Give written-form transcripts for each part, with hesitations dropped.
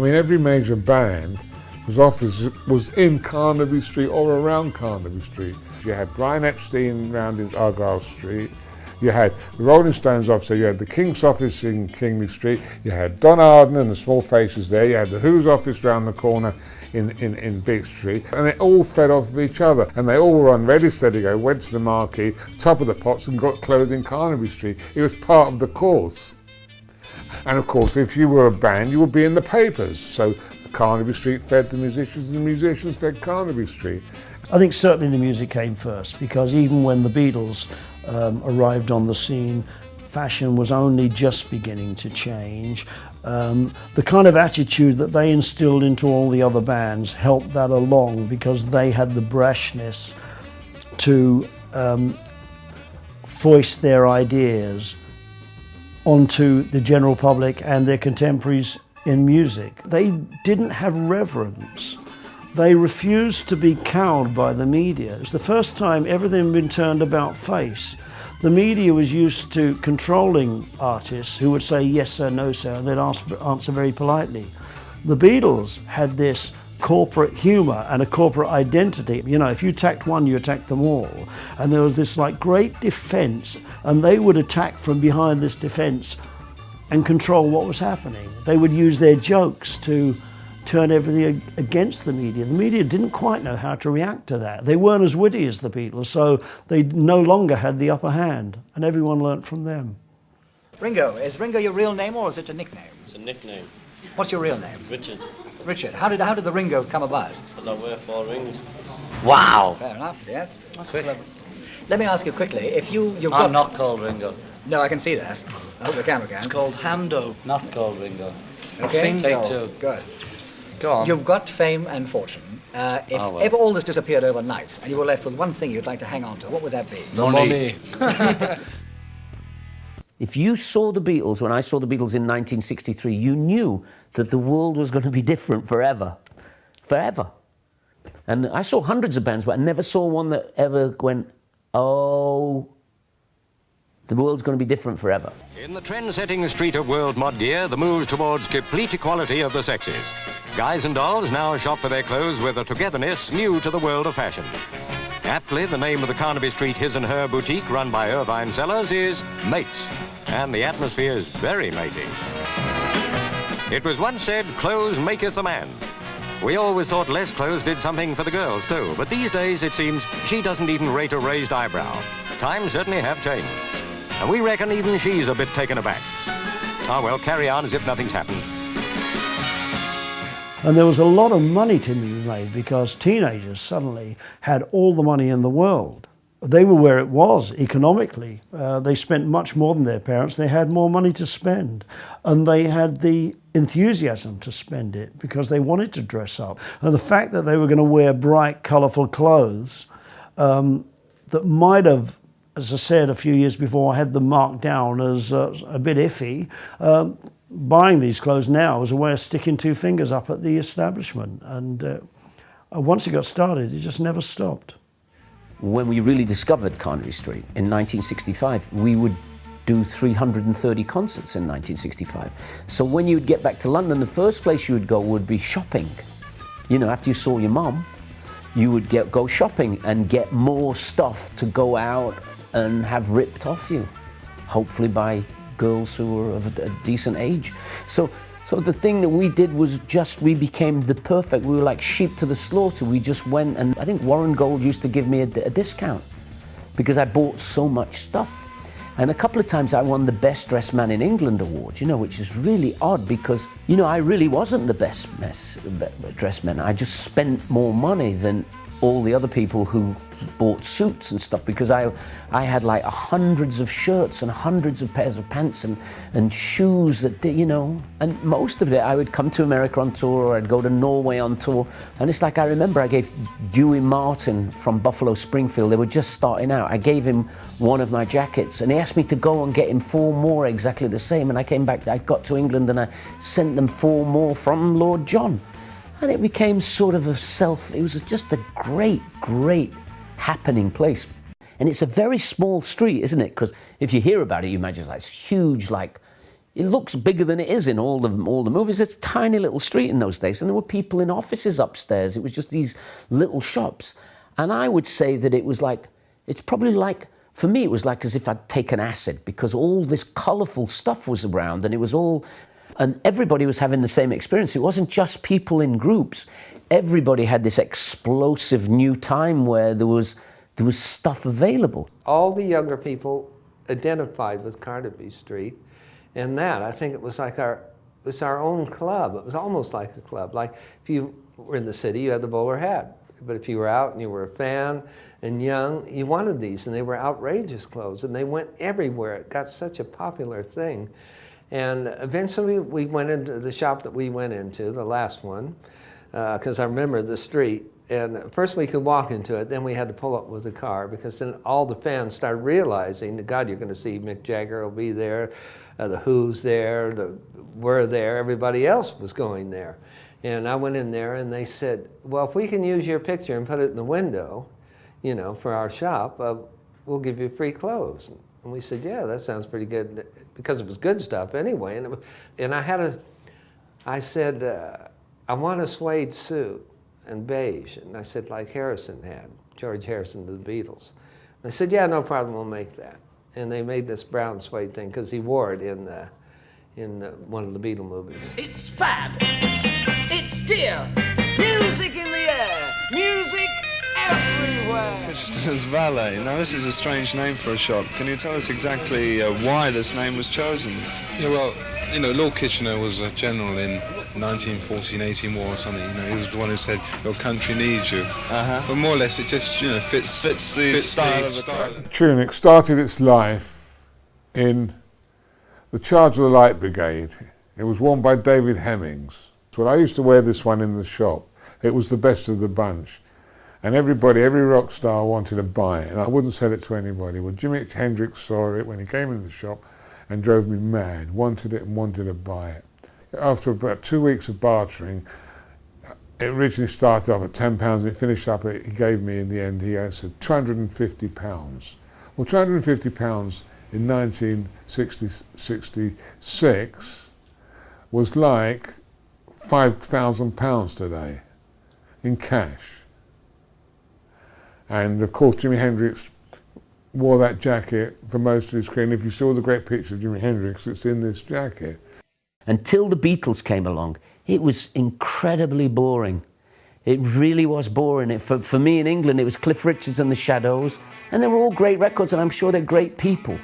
mean, every major band whose office was in Carnaby Street or around Carnaby Street. You had Brian Epstein round in Argyle Street, you had the Rolling Stones office, you had the King's office in Kingly Street, you had Don Arden and the Small Faces there, you had the Who's office round the corner in Big Street, and they all fed off of each other, and they all were on Ready Steady Go, went to the marquee, top of the pops, and got clothes in Carnaby Street. It was part of the course. And of course, if you were a band, you would be in the papers. So Carnaby Street fed the musicians, and the musicians fed Carnaby Street. I think certainly the music came first, because even when the Beatles arrived on the scene, fashion was only just beginning to change. The kind of attitude that they instilled into all the other bands helped that along, because they had the brashness to foist their ideas onto the general public and their contemporaries in music. They didn't have reverence. They refused to be cowed by the media. It's the first time everything had been turned about face. The media was used to controlling artists who would say yes sir, no sir, and they'd answer very politely. The Beatles had this corporate humour and a corporate identity. You know, if you attacked one, you attacked them all. And there was this like great defence, and they would attack from behind this defence and control what was happening. They would use their jokes to turn everything against the media. The media didn't quite know how to react to that. They weren't as witty as the Beatles, so they no longer had the upper hand, and everyone learnt from them. Ringo, is Ringo your real name or is it a nickname? It's a nickname. What's your real name? Richard. Richard. How did the Ringo come about? Because I wear 4 rings. Wow. Fair enough, yes. That's clever. Let me ask you quickly, if you've got... I'm not called Ringo. No, I can see that. I hope the camera can. It's called Hando, not called Ringo. Okay. Take 2. Good. Go on. You've got fame and fortune. If ever all this disappeared overnight and you were left with one thing you'd like to hang on to, what would that be? The money. If you saw the Beatles, when I saw the Beatles in 1963, you knew that the world was going to be different forever. Forever. And I saw hundreds of bands, but I never saw one that ever went, oh, the world's going to be different forever. In the trend-setting street of world mod gear, the moves towards complete equality of the sexes. Guys and dolls now shop for their clothes with a togetherness new to the world of fashion. Aptly, the name of the Carnaby Street His and Her boutique, run by Irvine Sellers, is Mates, and the atmosphere is very mating. It was once said, clothes maketh a man. We always thought less clothes did something for the girls too, but these days it seems she doesn't even rate a raised eyebrow. Times certainly have changed. And we reckon even she's a bit taken aback. Ah, well, carry on as if nothing's happened. And there was a lot of money to be made because teenagers suddenly had all the money in the world. They were where it was economically. They spent much more than their parents. They had more money to spend. And they had the enthusiasm to spend it because they wanted to dress up. And the fact that they were going to wear bright, colourful clothes that might have, as I said a few years before, had them marked down as a bit iffy. Buying these clothes now was a way of sticking 2 fingers up at the establishment. And once it got started, it just never stopped. When we really discovered Carnaby Street in 1965, we would do 330 concerts in 1965. So when you would get back to London, the first place you would go would be shopping. You know, after you saw your mum, you would go shopping and get more stuff to go out and have ripped off you, hopefully by girls who were of a decent age. So the thing that we did was we became the perfect, we were like sheep to the slaughter. We just went, and I think Warren Gold used to give me a discount because I bought so much stuff. And a couple of times I won the Best Dressed Man in England award, you know, which is really odd because, you know, I really wasn't the best dressed man. I just spent more money than all the other people who bought suits and stuff because I had like hundreds of shirts and hundreds of pairs of pants and shoes that, you know, and most of it I would come to America on tour or I'd go to Norway on tour. And it's like, I remember I gave Dewey Martin from Buffalo Springfield, they were just starting out, I gave him one of my jackets and he asked me to go and get him 4 more exactly the same, and I came back, I got to England and I sent them 4 more from Lord John. And it became sort of it was just a great, great happening place. And it's a very small street, isn't it? Because if you hear about it, you imagine it's like huge, like, It looks bigger than it is in all the movies. It's a tiny little street in those days, and there were people in offices upstairs. It was just these little shops. And I would say that it was like, it's probably like, for me, it was like as if I'd taken acid, because all this colourful stuff was around, and it was all, and everybody was having the same experience. It wasn't just people in groups. Everybody had this explosive new time where there was stuff available. All the younger people identified with Carnaby Street, and that, I think it was like our own club. It was almost like a club. Like if you were in the city, you had the bowler hat. But if you were out and you were a fan and young, you wanted these, and they were outrageous clothes, and they went everywhere. It got such a popular thing. And eventually we went into the shop that we went into, the last one, because I remember the street. And first we could walk into it, then we had to pull up with a car, because then all the fans started realizing, God, you're going to see Mick Jagger will be there, the Who's there, we're there, everybody else was going there. And I went in there and they said, well, if we can use your picture and put it in the window, you know, for our shop, we'll give you free clothes. And we said, yeah, that sounds pretty good, because it was good stuff anyway. And I said, I want a suede suit and beige. And I said, like Harrison had, George Harrison of the Beatles. And they said, yeah, no problem, we'll make that. And they made this brown suede thing, because he wore it in one of the Beatle movies. It's fab, it's gear, music in the air, music everywhere. Kitchener's Valet. Now this is a strange name for a shop. Can you tell us exactly why this name was chosen? Yeah, well, you know, Lord Kitchener was a general in 1914-18 war or something. You know, he was the one who said your country needs you. But more or less, it just, you know, fits the style of the Tunic started its life in the Charge of the Light Brigade. It was worn by David Hemmings. Well, I used to wear this one in the shop. It was the best of the bunch. And every rock star wanted to buy it, and I wouldn't sell it to anybody. Well, Jimi Hendrix saw it when he came in the shop and drove me mad, wanted it and wanted to buy it. After about 2 weeks of bartering, it originally started off at £10 and it finished up, he gave me in the end, he said £250. Well, £250 in 1966 was like £5,000 today in cash. And of course, Jimi Hendrix wore that jacket for most of his career. And if you saw the great picture of Jimi Hendrix, it's in this jacket. Until the Beatles came along, it was incredibly boring. It really was boring. For me in England, it was Cliff Richards and the Shadows, and they were all great records, and I'm sure they're great people.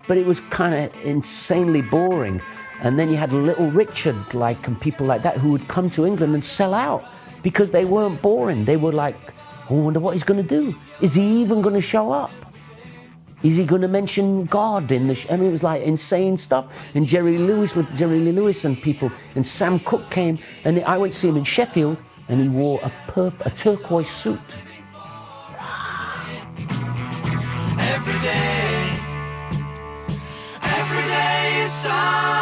But it was kind of insanely boring. And then you had Little Richard, and people like that, who would come to England and sell out because they weren't boring. They were like, oh, I wonder what he's going to do. Is he even going to show up? Is he going to mention God in the I mean, it was like insane stuff. And Jerry Lee Lewis and people. And Sam Cooke came, and I went to see him in Sheffield, and he wore a turquoise suit. Every day is sun.